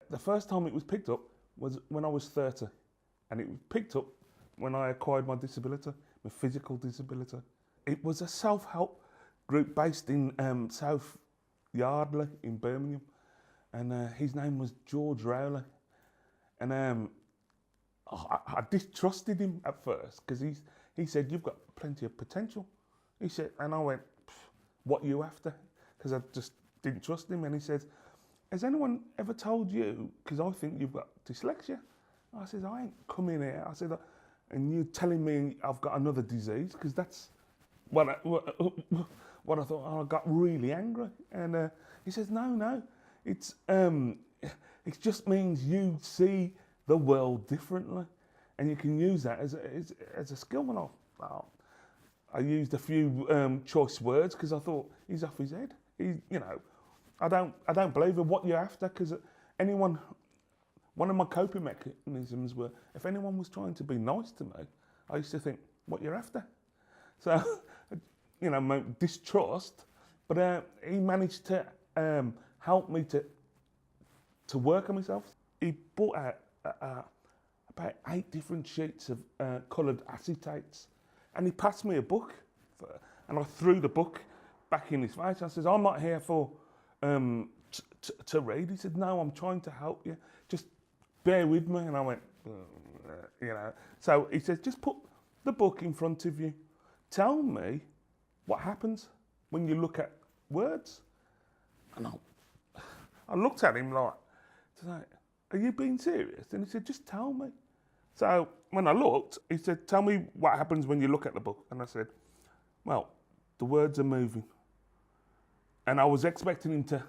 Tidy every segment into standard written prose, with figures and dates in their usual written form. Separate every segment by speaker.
Speaker 1: The first time it was picked up was when I was 30, and it was picked up when I acquired my disability, my physical disability. It was a self-help group based in South Yardley in Birmingham, and his name was George Rowley. And I distrusted him at first because he said, "You've got plenty of potential." He said, and I went, "What are you after?" Because I just didn't trust him. And he said, "Has anyone ever told you, because I think you've got dyslexia?" I said, "I ain't come in here." I said, "And you're telling me I've got another disease?" Because that's what I thought. And I got really angry. And he says, "No, it just means you see the world differently, and you can use that as a skill." And I used a few choice words because I thought he's off his head. I don't believe in what you're after, because one of my coping mechanisms were, if anyone was trying to be nice to me, I used to think, what you're after? So, my distrust, but he managed to help me to work on myself. He bought out about 8 different sheets of coloured acetates, and he passed me a book, and I threw the book back in his face. I said, "I'm not here for to read." He said, "No, I'm trying to help you. Just bear with me." And I went, So he said, "Just put the book in front of you. Tell me what happens when you look at words." And I looked at him like, "Are you being serious?" And he said, "Just tell me." So when I looked, he said, "Tell me what happens when you look at the book." And I said, "Well, the words are moving." And I was expecting him to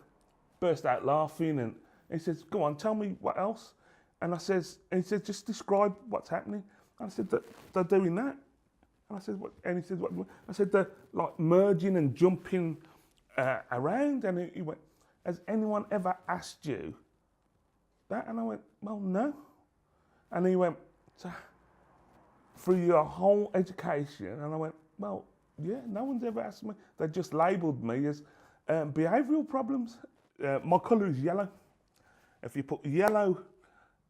Speaker 1: burst out laughing, and he says, "Go on, tell me what else." And he said, "Just describe what's happening." And I said, "They're doing that." And I said, "What?" And he said, "What?" I said, "They're like merging and jumping around." And he went, "Has anyone ever asked you that?" And I went, "Well, no." And he went, "So, through your whole education?" And I went, "Well, yeah, no one's ever asked me. They just labelled me as behavioural problems." My colour is yellow. If you put yellow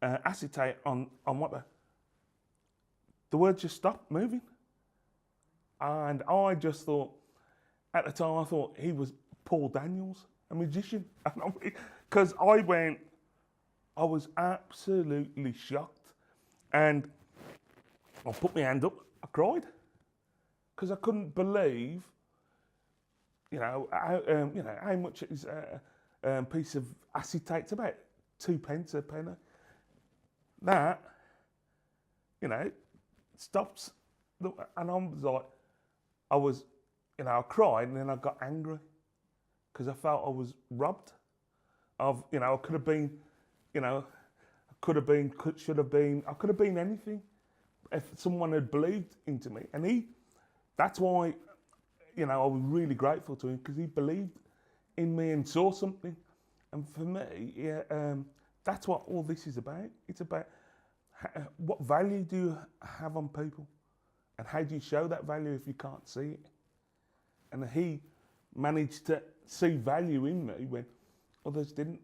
Speaker 1: acetate on what the words just stopped moving. And I just thought, at the time, I thought he was Paul Daniels, a magician. Because I was absolutely shocked. And I put my hand up, I cried. Because I couldn't believe, how much is a piece of acetate. It's about 2p a penny. That, stops. And I cried, and then I got angry because I felt I was robbed of, I could have been, should have been, I could have been anything if someone had believed into me. And that's why, I was really grateful to him, because he believed in me and saw something. And for me, that's what all this is about. It's about what value do you have on people, and how do you show that value if you can't see it? And he managed to see value in me when others didn't.